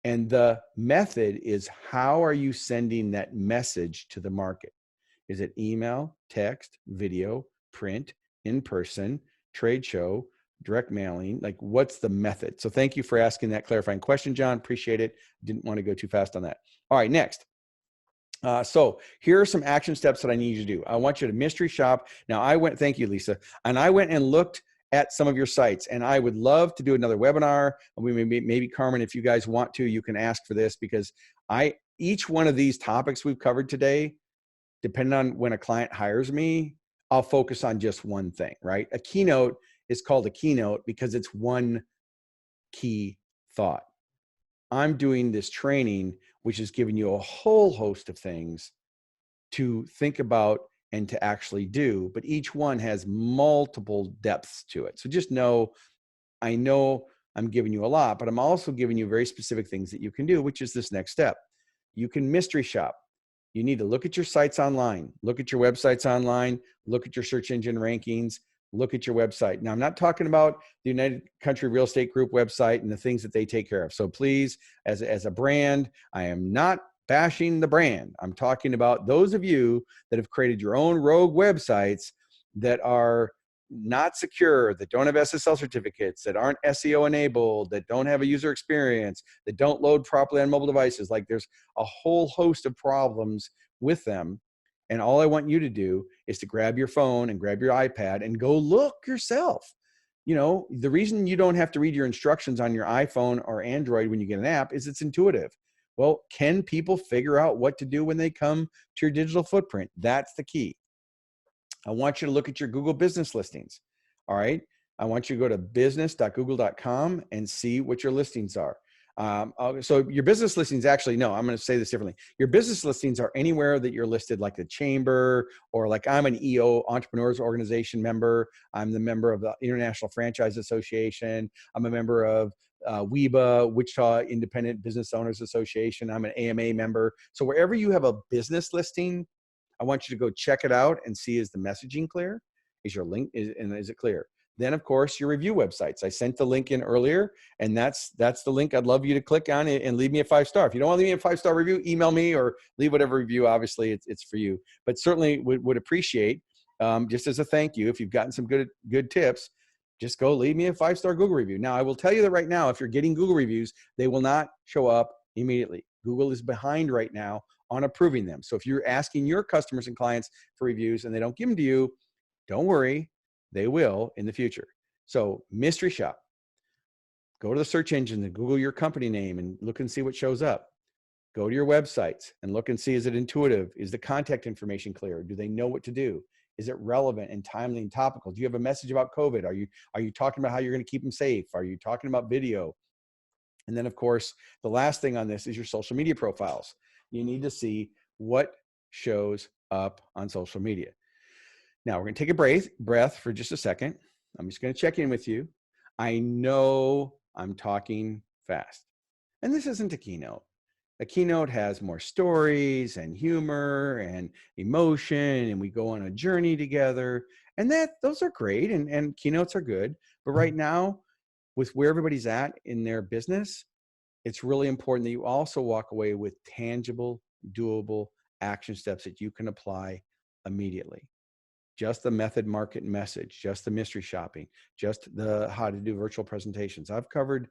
And the method is how are you sending that message to the market? Is it email, text, video, print, in person, trade show, direct mailing? Like, what's the method? So thank you for asking that clarifying question, John. Appreciate it. Didn't want to go too fast on that. All right, next. So here are some action steps that I need you to do. I want you to mystery shop. Now thank you, Lisa. And I went and looked at some of your sites, and I would love to do another webinar. Maybe Carmen, if you guys want to, you can ask for this, because each one of these topics we've covered today, depending on when a client hires me, I'll focus on just one thing, right? A keynote is called a keynote because it's one key thought. I'm doing this training, which is giving you a whole host of things to think about and to actually do, but each one has multiple depths to it. So just know, I know I'm giving you a lot, but I'm also giving you very specific things that you can do, which is this next step. You can mystery shop. You need to look at your sites online, look at your websites online, look at your search engine rankings, look at your website. Now, I'm not talking about the United Country Real Estate Group website and the things that they take care of. So please, as a brand, I am not bashing the brand. I'm talking about those of you that have created your own rogue websites that are not secure, that don't have SSL certificates, that aren't SEO enabled, that don't have a user experience, that don't load properly on mobile devices. Like, there's a whole host of problems with them. And all I want you to do is to grab your phone and grab your iPad and go look yourself. You know, the reason you don't have to read your instructions on your iPhone or Android when you get an app is it's intuitive. Well, can people figure out what to do when they come to your digital footprint? That's the key. I want you to look at your Google business listings. All right. I want you to go to business.google.com and see what your listings are. So your business listings, actually, no, I'm going to say this differently. Your business listings are anywhere that you're listed, like the chamber, or like I'm an EO, Entrepreneurs Organization member. I'm the member of the International Franchise Association. I'm a member of WEBA, Wichita Independent Business Owners Association. I'm an AMA member. So wherever you have a business listing, I want you to go check it out and see, is the messaging clear? Is your link, is it clear? Then, of course, your review websites. I sent the link in earlier, and that's the link I'd love you to click on and leave me a 5-star. If you don't want to leave me a 5-star review, email me or leave whatever review. Obviously, it's for you. But certainly would appreciate, just as a thank you, if you've gotten some good tips, just go leave me a 5-star Google review. Now, I will tell you that right now, if you're getting Google reviews, they will not show up immediately. Google is behind right now on approving them. So if you're asking your customers and clients for reviews and they don't give them to you, don't worry, they will in the future. So mystery shop. Go to the search engine and Google your company name and look and see what shows up. Go to your websites and look and see, is it intuitive? Is the contact information clear? Do they know what to do? Is it relevant and timely and topical? Do you have a message about COVID? Are you talking about how you're going to keep them safe? Are you talking about video? And then, of course, the last thing on this is your social media profiles. You need to see what shows up on social media. Now, we're going to take a breath for just a second. I'm just going to check in with you. I know I'm talking fast. And this isn't a keynote. A keynote has more stories and humor and emotion, and we go on a journey together. And those are great, and keynotes are good. But right now, with where everybody's at in their business, it's really important that you also walk away with tangible, doable action steps that you can apply immediately. Just the method, market, and message, just the mystery shopping, just the how to do virtual presentations. I've covered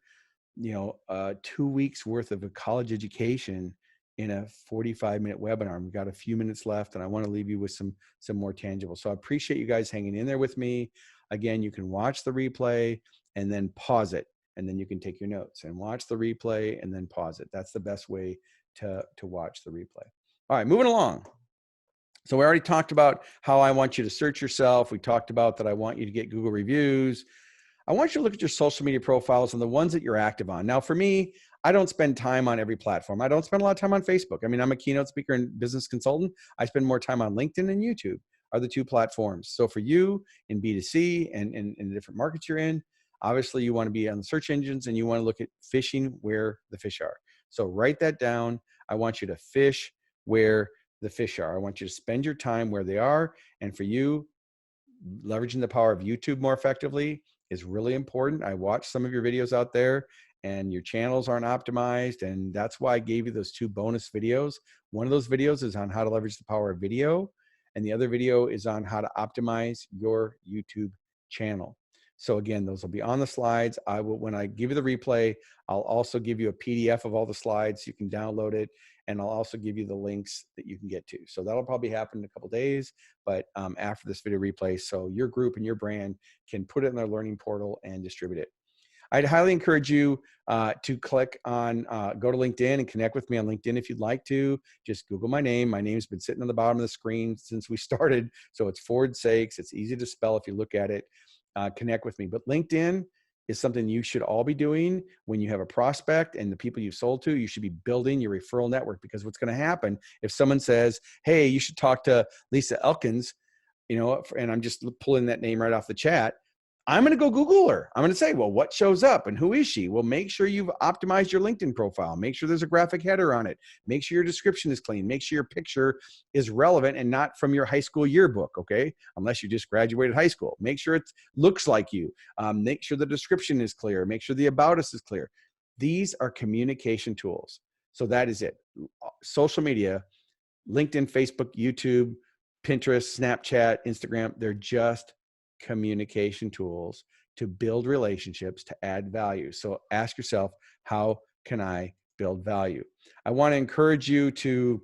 2 weeks worth of a college education in a 45-minute webinar. We've got a few minutes left, and I want to leave you with some more tangible. So I appreciate you guys hanging in there with me. Again, you can watch the replay and then pause it, and then you can take your notes and watch the replay and then pause it. That's the best way to watch the replay. All right, moving along. So we already talked about how I want you to search yourself. We talked about that I want you to get Google reviews. I want you to look at your social media profiles and the ones that you're active on. Now, for me, I don't spend time on every platform. I don't spend a lot of time on Facebook. I mean, I'm a keynote speaker and business consultant. I spend more time on LinkedIn and YouTube are the two platforms. So for you in B2C and in the different markets you're in, obviously you want to be on the search engines and you want to look at fishing where the fish are. So write that down. I want you to fish where the fish are. I want you to spend your time where they are. And for you, leveraging the power of YouTube more effectively is really important. I watched some of your videos out there and your channels aren't optimized. And that's why I gave you those 2 bonus videos. One of those videos is on how to leverage the power of video. And the other video is on how to optimize your YouTube channel. So again, those will be on the slides. When I give you the replay, I'll also give you a PDF of all the slides. You can download it. And I'll also give you the links that you can get to. So that'll probably happen in a couple of days, but after this video replay, so your group and your brand can put it in their learning portal and distribute it. I'd highly encourage you to click on, go to LinkedIn and connect with me on LinkedIn if you'd like to. Just Google my name. My name's been sitting on the bottom of the screen since we started. So it's Saeks. It's easy to spell if you look at it. Connect with me. But LinkedIn is something you should all be doing when you have a prospect and the people you've sold to. You should be building your referral network, because what's going to happen if someone says, hey, you should talk to Lisa Elkins, and I'm just pulling that name right off the chat, I'm going to go Google her. I'm going to say, well, what shows up and who is she? Well, make sure you've optimized your LinkedIn profile. Make sure there's a graphic header on it. Make sure your description is clean. Make sure your picture is relevant and not from your high school yearbook, okay? Unless you just graduated high school. Make sure it looks like you. Make sure the description is clear. Make sure the about us is clear. These are communication tools. So that is it. Social media, LinkedIn, Facebook, YouTube, Pinterest, Snapchat, Instagram, they're just communication tools to build relationships, to add value. So ask yourself, how can I build value? I want to encourage you to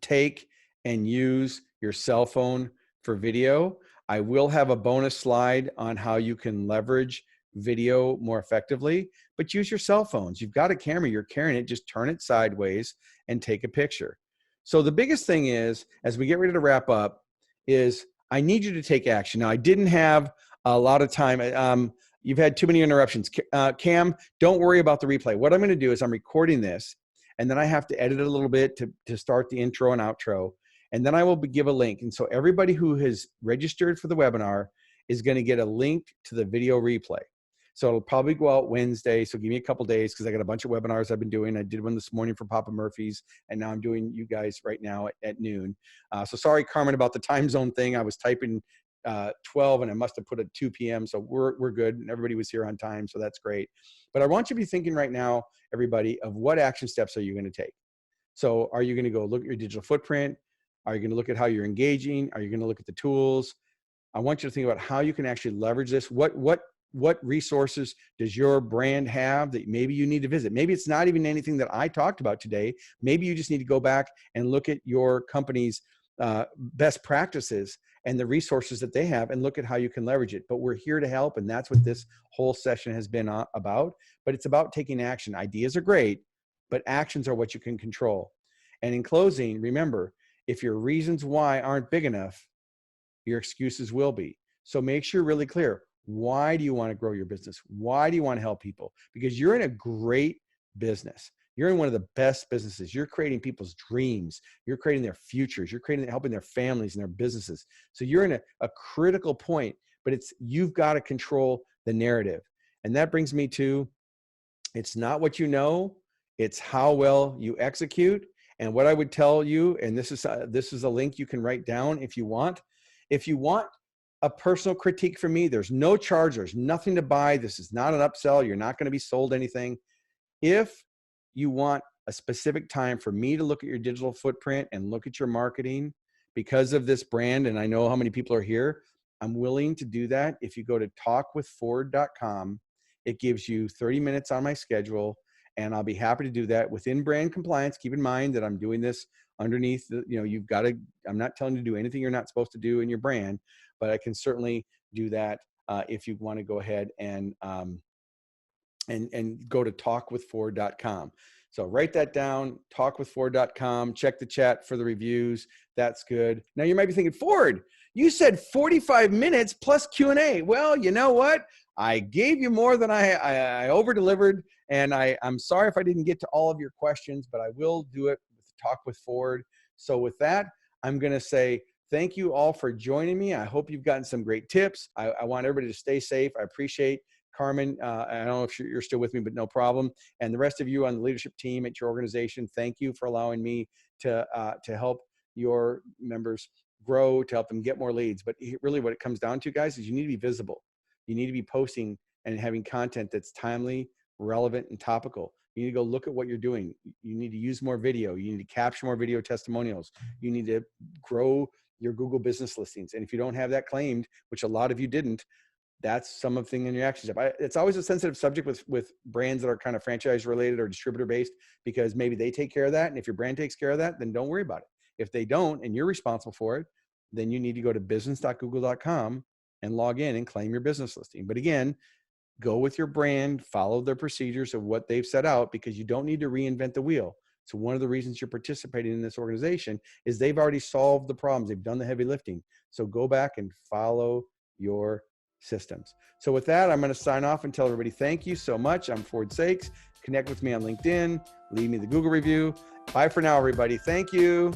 take and use your cell phone for video. I will have a bonus slide on how you can leverage video more effectively, but use your cell phones. You've got a camera, you're carrying it, just turn it sideways and take a picture. So the biggest thing is, as we get ready to wrap up, is I need you to take action. Now, I didn't have a lot of time. You've had too many interruptions. Cam, don't worry about the replay. What I'm going to do is I'm recording this, and then I have to edit it a little bit to start the intro and outro. And then I will give a link. And so everybody who has registered for the webinar is going to get a link to the video replay. So it'll probably go out Wednesday. So give me a couple days, because I got a bunch of webinars I've been doing. I did one this morning for Papa Murphy's, and now I'm doing you guys right now at noon. So sorry, Carmen, about the time zone thing. I was typing 12 and I must have put it 2 p.m. So we're good. And everybody was here on time. So that's great. But I want you to be thinking right now, everybody, of what action steps are you going to take? So are you going to go look at your digital footprint? Are you going to look at how you're engaging? Are you going to look at the tools? I want you to think about how you can actually leverage this. What resources does your brand have that maybe you need to visit? Maybe it's not even anything that I talked about today. Maybe you just need to go back and look at your company's best practices and the resources that they have and look at how you can leverage it. But we're here to help, and that's what this whole session has been about. But it's about taking action. Ideas are great, but actions are what you can control. And in closing, remember, if your reasons why aren't big enough, your excuses will be. So make sure you're really clear. Why do you want to grow your business? Why do you want to help people? Because you're in a great business. You're in one of the best businesses. You're creating people's dreams. You're creating their futures. You're helping their families and their businesses. So you're in a critical point, but you've got to control the narrative. And that brings me to, it's not what you know, it's how well you execute. And what I would tell you, and this is a link you can write down if you want. If you want a personal critique from me, there's no charge, there's nothing to buy. This is not an upsell. You're not going to be sold anything. If you want a specific time for me to look at your digital footprint and look at your marketing because of this brand, and I know how many people are here, I'm willing to do that. If you go to talkwithford.com, it gives you 30 minutes on my schedule, and I'll be happy to do that within brand compliance. Keep in mind that I'm doing this underneath you've got to, I'm not telling you to do anything you're not supposed to do in your brand, but I can certainly do that if you want to go ahead and go to talkwithford.com. So write that down, talkwithford.com, check the chat for the reviews. That's good. Now you might be thinking, Ford, you said 45 minutes plus Q&A. Well, you know what? I gave you more than I over-delivered, and I'm sorry if I didn't get to all of your questions, but I will do it with Talk with Ford. So with that, I'm going to say thank you all for joining me. I hope you've gotten some great tips. I want everybody to stay safe. I appreciate Carmen. I don't know if you're still with me, but no problem. And the rest of you on the leadership team at your organization, thank you for allowing me to help your members grow, to help them get more leads. But really what it comes down to, guys, is you need to be visible. You need to be posting and having content that's timely, relevant, and topical. You need to go look at what you're doing. You need to use more video. You need to capture more video testimonials. You need to grow your Google business listings. And if you don't have that claimed, which a lot of you didn't, that's something in your action step. It's always a sensitive subject with brands that are kind of franchise related or distributor based, because maybe they take care of that. And if your brand takes care of that, then don't worry about it. If they don't, and you're responsible for it, then you need to go to business.google.com and log in and claim your business listing. But again, go with your brand, follow their procedures of what they've set out, because you don't need to reinvent the wheel. So one of the reasons you're participating in this organization is they've already solved the problems. They've done the heavy lifting. So go back and follow your systems. So with that, I'm going to sign off and tell everybody thank you so much. I'm Ford Saeks. Connect with me on LinkedIn. Leave me the Google review. Bye for now, everybody. Thank you.